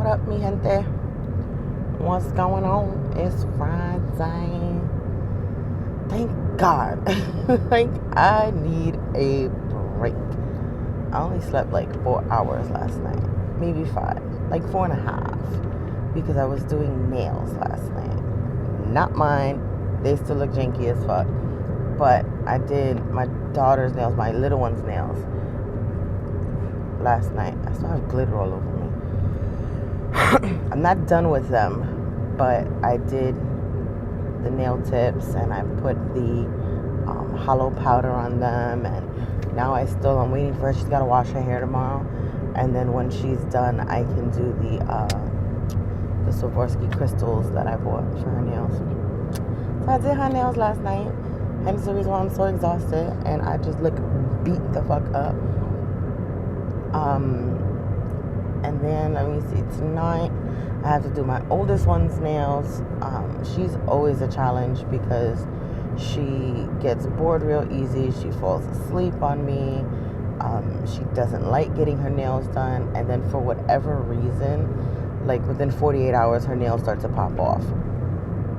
What up, mi gente? What's going on? It's Friday. Thank God. Like, I need a break. I only slept like 4 hours last night. Maybe 5. Like 4.5. Because I was doing nails last night. Not mine. They still look janky as fuck. But I did my daughter's nails, my little one's nails, last night. I still have glitter all over me. I'm not done with them, but I did the nail tips and I put the hollow powder on them, and now I'm waiting for her. She's got to wash her hair tomorrow, and then when she's done, I can do the Swarovski crystals that I bought for her nails. So I did her nails last night, and it's the reason why I'm so exhausted and I just look beat the fuck up. And then, let me see, tonight I have to do my oldest one's nails. She's always a challenge because she gets bored real easy. She falls asleep on me. She doesn't like getting her nails done. And then for whatever reason, like within 48 hours, her nails start to pop off.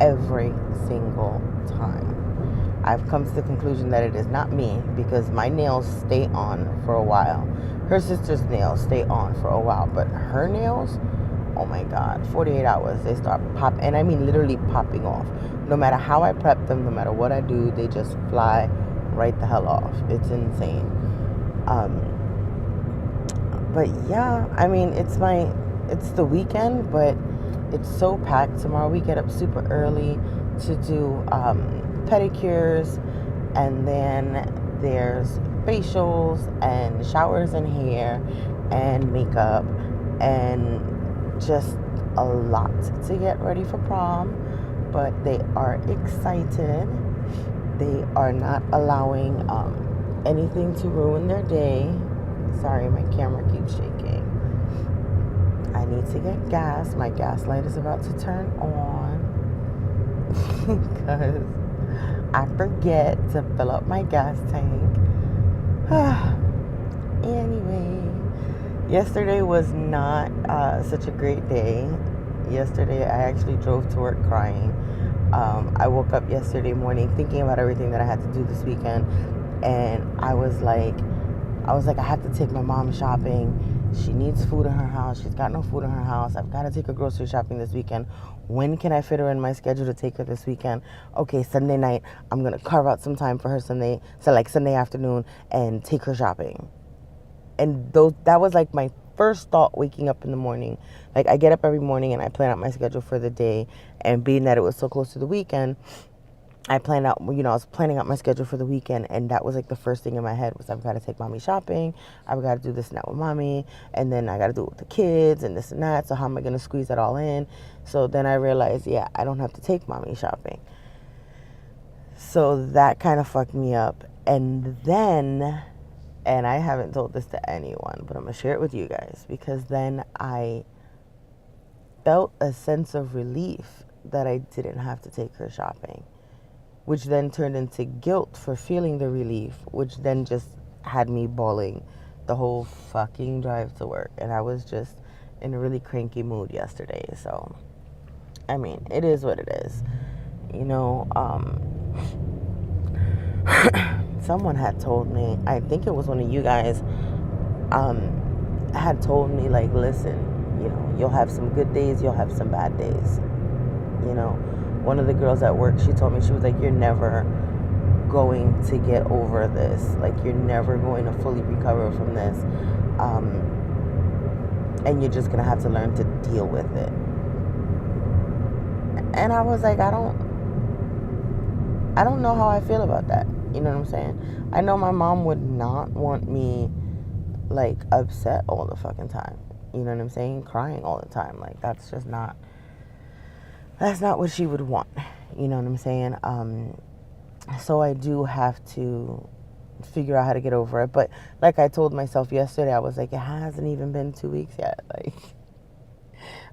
Every single time. I've come to the conclusion that it is not me, because my nails stay on for a while. Her sister's nails stay on for a while, but her nails, oh my God, 48 hours, they start popping, and I mean literally popping off. No matter how I prep them, no matter what I do, they just fly right the hell off. It's insane. But yeah, I mean, it's the weekend, but it's so packed. Tomorrow we get up super early to do pedicures, and then there's facials and showers and hair and makeup and just a lot to get ready for prom. But they are excited. They are not allowing anything to ruin their day. Sorry, my camera keeps shaking. I need to get gas. My gas light is about to turn on because I forget to fill up my gas tank. Anyway, yesterday was not such a great day. Yesterday, I actually drove to work crying. I woke up yesterday morning thinking about everything that I had to do this weekend, and I was like, I have to take my mom shopping. She needs food in her house. She's got no food in her house. I've got to take her grocery shopping this weekend. When can I fit her in my schedule to take her this weekend? Okay, Sunday night, I'm going to carve out some time for her Sunday afternoon and take her shopping. And that was like my first thought waking up in the morning. Like, I get up every morning and I plan out my schedule for the day. And being that it was so close to the weekend, I was planning out my schedule for the weekend, and that was like the first thing in my head was, I've got to take mommy shopping, I've got to do this and that with mommy, and then I got to do it with the kids and this and that. So how am I going to squeeze that all in? So then I realized, I don't have to take mommy shopping. So that kind of fucked me up. And then, and I haven't told this to anyone, but I'm going to share it with you guys, because then I felt a sense of relief that I didn't have to take her shopping, which then turned into guilt for feeling the relief, which then just had me bawling the whole fucking drive to work. And I was just in a really cranky mood yesterday. So, I mean, it is what it is. Someone had told me, I think it was one of you guys, had told me, like, listen, you'll have some good days, you'll have some bad days. One of the girls at work, she told me, she was like, you're never going to get over this. Like, you're never going to fully recover from this. And you're just going to have to learn to deal with it. And I was like, I don't know how I feel about that. You know what I'm saying? I know my mom would not want me, like, upset all the fucking time. You know what I'm saying? Crying all the time. Like, that's not what she would want. You know what I'm saying? So I do have to figure out how to get over it. But like I told myself yesterday, I was like, it hasn't even been 2 weeks yet. Like,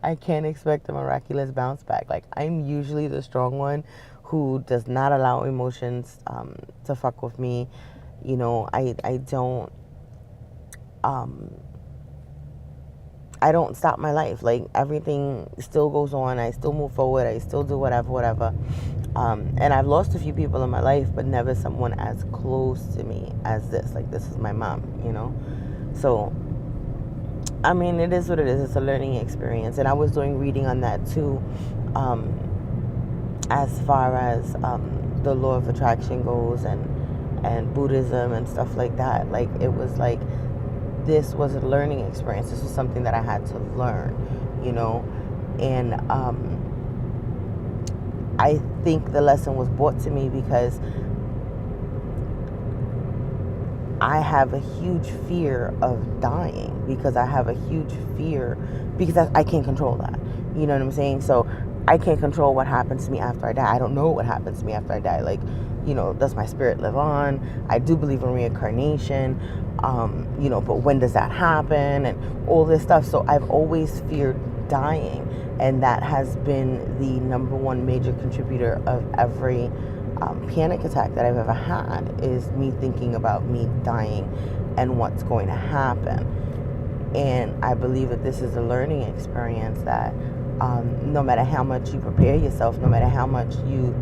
I can't expect a miraculous bounce back. Like, I'm usually the strong one who does not allow emotions to fuck with me. I don't I don't stop my life. Like, everything still goes on. I still move forward. I still do whatever. And I've lost a few people in my life, but never someone as close to me as this. Like, this is my mom, So, I mean, it is what it is. It's a learning experience. And I was doing reading on that too, as far as the law of attraction goes, and Buddhism and stuff like that. Like, it was like, this was a learning experience. This was something that I had to learn, and I think the lesson was brought to me because I have a huge fear of dying, because I have a huge fear, because I can't control that. You know what I'm saying? So I can't control what happens to me after I die. I don't know what happens to me after I die. Like, does my spirit live on? I do believe in reincarnation, but when does that happen? And all this stuff. So I've always feared dying. And that has been the number one major contributor of every panic attack that I've ever had, is me thinking about me dying and what's going to happen. And I believe that this is a learning experience that no matter how much you prepare yourself, no matter how much you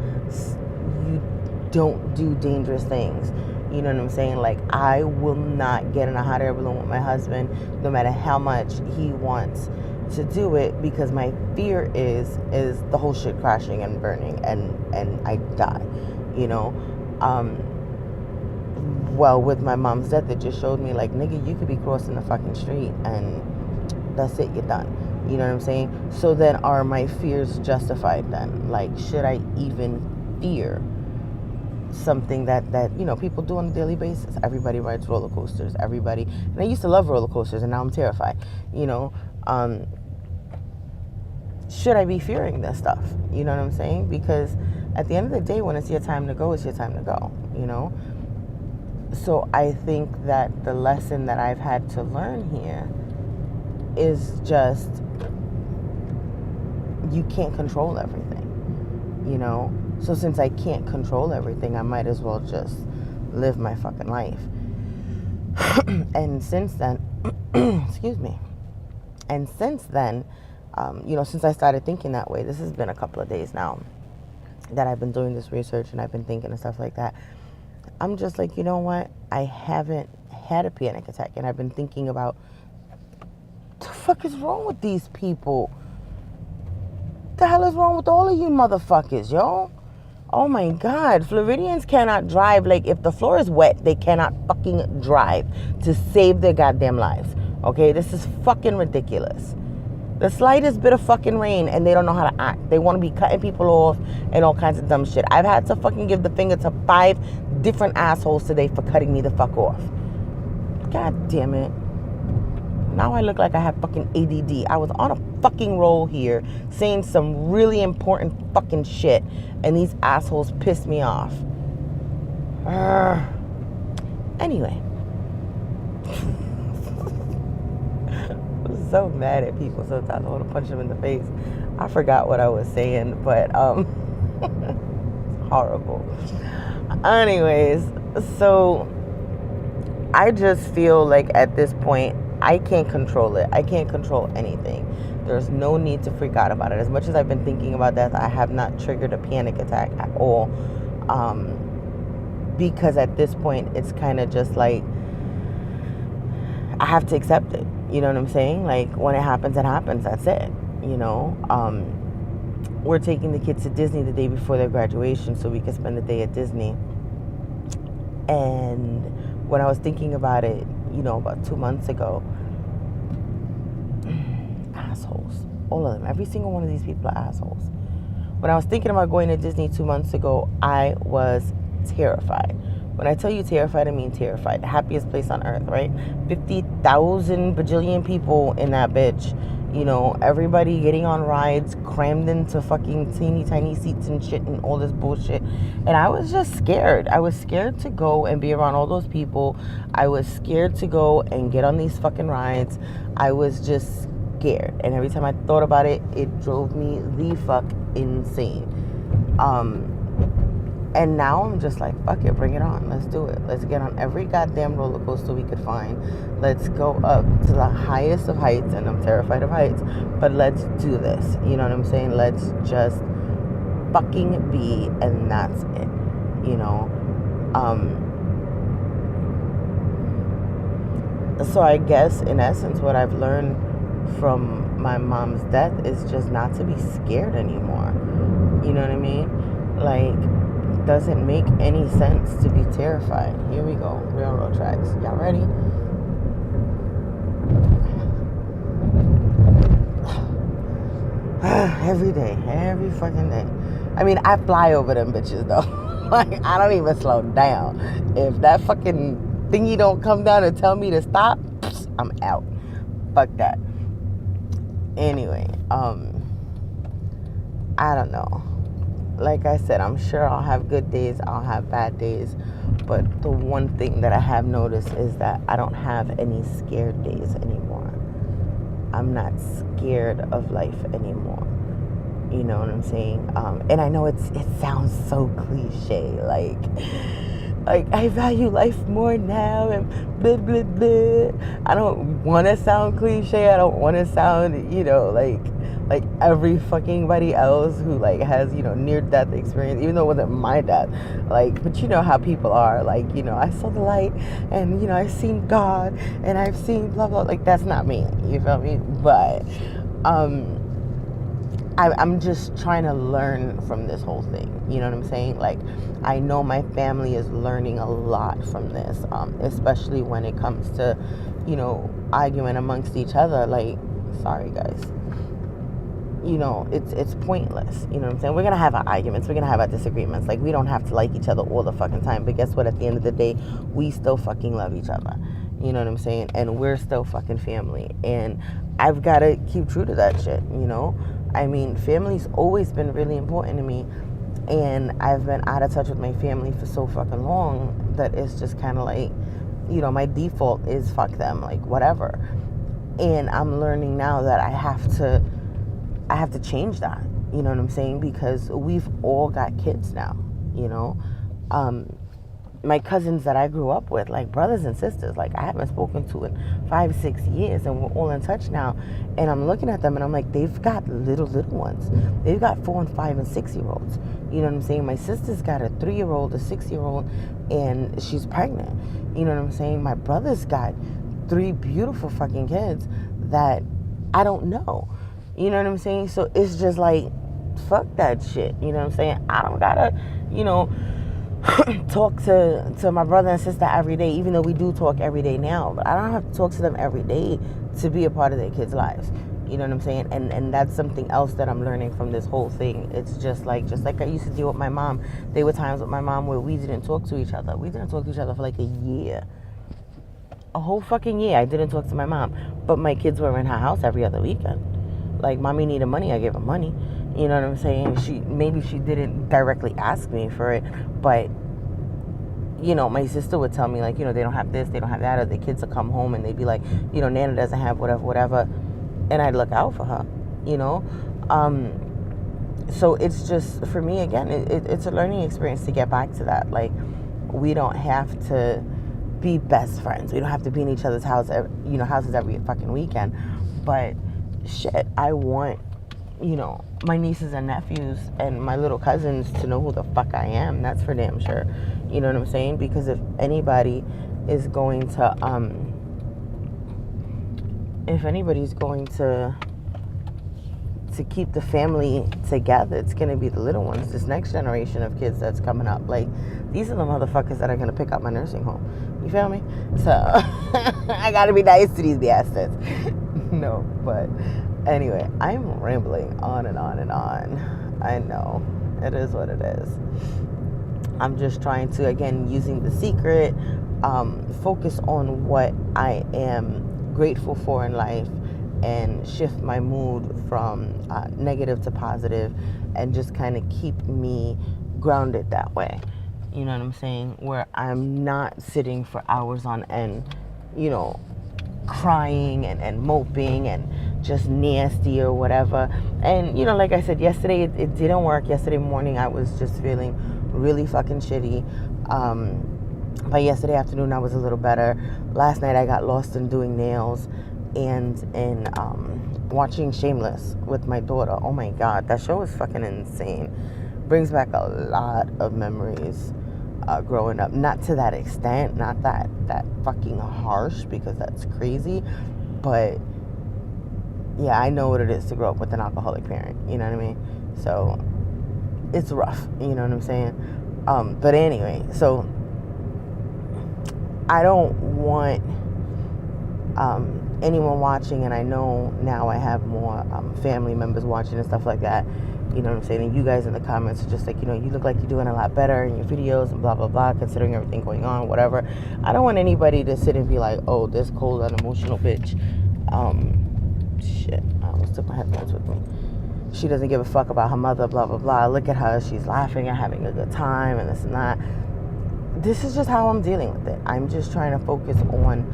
don't do dangerous things, you know what I'm saying? Like, I will not get in a hot air balloon with my husband, no matter how much he wants to do it, because my fear is the whole shit crashing and burning and I die, Well, with my mom's death, it just showed me, like, nigga, you could be crossing the fucking street and that's it, you're done. You know what I'm saying? So then, are my fears justified then? Like, should I even fear something that people do on a daily basis? Everybody rides roller coasters. Everybody, and I used to love roller coasters, and now I'm terrified. Should I be fearing this stuff? You know what I'm saying? Because at the end of the day, when it's your time to go, it's your time to go. So I think that the lesson that I've had to learn here is just, you can't control everything. So since I can't control everything, I might as well just live my fucking life. And since then, excuse me. And since then, since I started thinking that way, this has been a couple of days now that I've been doing this research and I've been thinking and stuff like that. I'm just like, you know what? I haven't had a panic attack, and I've been thinking about, what the fuck is wrong with these people? What the hell is wrong with all of you motherfuckers, yo? Oh my God, Floridians cannot drive. Like, if the floor is wet, they cannot fucking drive to save their goddamn lives. Okay, this is fucking ridiculous. The slightest bit of fucking rain and they don't know how to act. They want to be cutting people off and all kinds of dumb shit. I've had to fucking give the finger to 5 different assholes today for cutting me the fuck off. God damn it. Now I look like I have fucking ADD. I was on a fucking roll here saying some really important fucking shit, and these assholes pissed me off. Anyway. I'm so mad at people sometimes. I want to punch them in the face. I forgot what I was saying, but horrible. Anyways, so I just feel like at this point, I can't control it. I can't control anything. There's no need to freak out about it. As much as I've been thinking about death, I have not triggered a panic attack at all. Because at this point, it's kind of just like, I have to accept it. You know what I'm saying? Like, when it happens, that's it. We're taking the kids to Disney the day before their graduation so we can spend the day at Disney. And when I was thinking about it, about 2 months ago, assholes, all of them, every single one of these people are assholes. When I was thinking about going to Disney 2 months ago, I was terrified. When I tell you terrified, I mean terrified. The happiest place on earth, right? 50,000 bajillion people in that bitch. Everybody getting on rides, crammed into fucking teeny tiny seats and shit and all this bullshit. And I was just scared. I was scared to go and be around all those people. I was scared to go and get on these fucking rides. I was just scared. And every time I thought about it, it drove me the fuck insane. And now I'm just like, fuck it, bring it on. Let's do it. Let's get on every goddamn roller coaster we could find. Let's go up to the highest of heights, and I'm terrified of heights, but let's do this. You know what I'm saying? Let's just fucking be, and that's it. You know? So I guess, in essence, what I've learned from my mom's death is just not to be scared anymore. You know what I mean? Like, doesn't make any sense to be terrified. Here we go. Railroad tracks. Y'all ready? Every day. Every fucking day. I mean, I fly over them bitches, though. Like, I don't even slow down. If that fucking thingy don't come down and tell me to stop, I'm out. Fuck that. Anyway, I don't know. Like I said, I'm sure I'll have good days, I'll have bad days, but the one thing that I have noticed is that I don't have any scared days anymore. I'm not scared of life anymore. You know what I'm saying? And I know it sounds so cliche, like I value life more now, and blah blah blah. I don't want to sound cliche. I don't want to sound, you know, like every fucking body else who like has, you know, near death experience, even though it wasn't my death. Like, but you know how people are, like, you know, I saw the light, and you know, I've seen God, and I've seen blah blah. Like, that's not me. You feel me? But I'm just trying to learn from this whole thing. You know what I'm saying? Like, I know my family is learning a lot from this, especially when it comes to, you know, arguing amongst each other. Like, sorry guys, you know, it's pointless. You know what I'm saying? We're gonna have our arguments, we're gonna have our disagreements. Like, we don't have to like each other all the fucking time, but guess what? At the end of the day, we still fucking love each other. You know what I'm saying? And we're still fucking family, and I've got to keep true to that shit. You know, I mean, family's always been really important to me, and I've been out of touch with my family for so fucking long that it's just kind of like, you know, my default is fuck them, like whatever. And I'm learning now that I have to change that. You know what I'm saying? Because we've all got kids now. You know, my cousins that I grew up with, like brothers and sisters, like I haven't spoken to in 5-6 years, and we're all in touch now. And I'm looking at them and I'm like, they've got little ones. They've got 4 and 5 and 6-year-olds. You know what I'm saying? My sister's got a 3-year-old, a 6-year-old, and she's pregnant. You know what I'm saying? My brother's got 3 beautiful fucking kids that I don't know. You know what I'm saying? So it's just like, fuck that shit. You know what I'm saying? I don't gotta, you know, talk to my brother and sister every day, even though we do talk every day now. But I don't have to talk to them every day to be a part of their kids' lives. You know what I'm saying? And that's something else that I'm learning from this whole thing. It's just like I used to deal with my mom. There were times with my mom where we didn't talk to each other. We didn't talk to each other for like a year. A whole fucking year I didn't talk to my mom. But my kids were in her house every other weekend. Like, mommy needed money, I gave her money. You know what I'm saying? Maybe she didn't directly ask me for it, but, you know, my sister would tell me, like, you know, they don't have this, they don't have that, or the kids would come home and they'd be like, you know, Nana doesn't have whatever, and I'd look out for her, you know? So it's just, for me, again, it's a learning experience to get back to that. Like, we don't have to be best friends. We don't have to be in each other's houses every fucking weekend, but shit, I want, you know, my nieces and nephews and my little cousins to know who the fuck I am. That's for damn sure. You know what I'm saying? Because if anybody's going to keep the family together, it's going to be the little ones. This next generation of kids that's coming up, like, these are the motherfuckers that are going to pick up my nursing home. You feel me? So I got to be nice to these bastards. No, but anyway, I'm rambling on and on and on. I know. It is what it is. I'm just trying to, again, using the secret, focus on what I am grateful for in life and shift my mood from negative to positive, and just kind of keep me grounded that way. You know what I'm saying? Where I'm not sitting for hours on end, you know, crying and moping and just nasty or whatever. And, you know, like I said, yesterday it didn't work. Yesterday morning I was just feeling really fucking shitty. By yesterday afternoon, I was a little better. Last night, I got lost in doing nails and in watching Shameless with my daughter. Oh my God, that show is fucking insane. Brings back a lot of memories growing up. Not to that extent, not that fucking harsh, because that's crazy. But yeah, I know what it is to grow up with an alcoholic parent. You know what I mean? So it's rough. You know what I'm saying? But anyway, so I don't want anyone watching, and I know now I have more family members watching and stuff like that. You know what I'm saying? And you guys in the comments are just like, you look like you're doing a lot better in your videos and blah, blah, blah, considering everything going on, whatever. I don't want anybody to sit and be like, oh, this cold, unemotional bitch. Shit, I almost took my headphones with me. She doesn't give a fuck about her mother, blah, blah, blah. Look at her. She's laughing and having a good time and this and that. This is just how I'm dealing with it. I'm just trying to focus on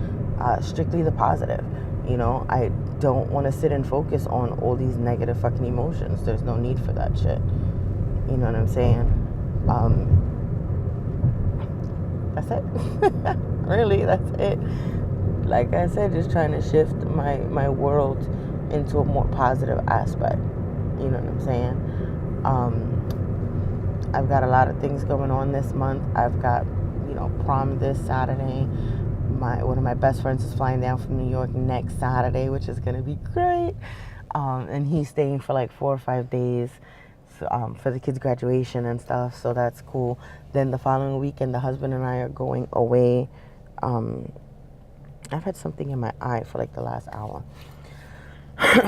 strictly the positive. I don't want to sit and focus on all these negative fucking emotions. There's no need for that shit. You know what I'm saying? That's it. Really, that's it. Like I said, just trying to shift my world into a more positive aspect. You know what I'm saying? I've got a lot of things going on this month. I've got, prom this Saturday. One of my best friends is flying down from New York next Saturday, which is going to be great. And he's staying for like 4 or 5 days for the kids' graduation and stuff. So that's cool. Then the following weekend, the husband and I are going away. I've had something in my eye for like the last hour.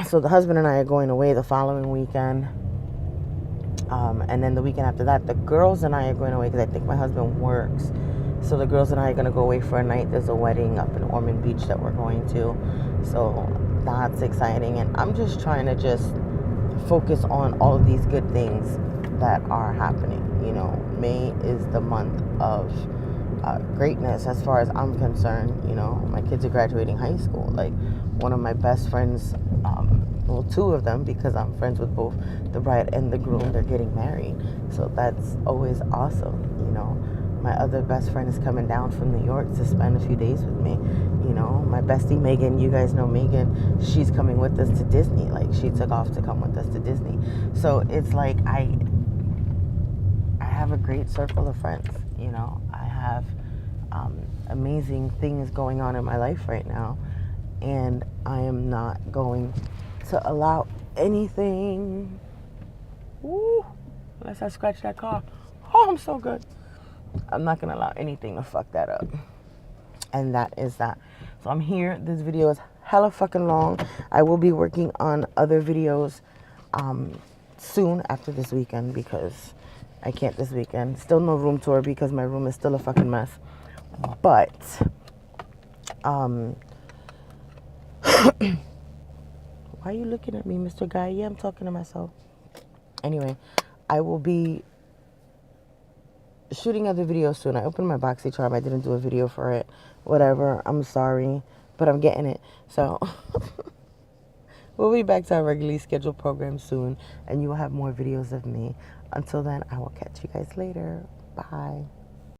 So the husband and I are going away the following weekend. And then the weekend after that, the girls and I are going away because I think my husband works. So the girls and I are going to go away for a night. There's a wedding up in Ormond Beach that we're going to. So that's exciting. And I'm just trying to just focus on all of these good things that are happening. May is the month of greatness as far as I'm concerned. My kids are graduating high school. Like, one of my best friends, well, 2 of them, because I'm friends with both the bride and the groom, they're getting married. So that's always awesome. My other best friend is coming down from New York to spend a few days with me. My bestie Megan, you guys know Megan, she's coming with us to Disney. Like, she took off to come with us to Disney. So it's like I have a great circle of friends. I have amazing things going on in my life right now, and I am not going to allow anything. Woo, unless I scratch that car. Oh, I'm so good. I'm not going to allow anything to fuck that up. And that is that. So I'm here. This video is hella fucking long. I will be working on other videos soon after this weekend, because I can't this weekend. Still no room tour because my room is still a fucking mess. But why are you looking at me, Mr. Guy? Yeah, I'm talking to myself. Anyway, I will be shooting other videos soon. I opened my BoxyCharm. I didn't do a video for it. Whatever. I'm sorry, but I'm getting it. So we'll be back to our regularly scheduled program soon, and you will have more videos of me. Until then, I will catch you guys later. Bye.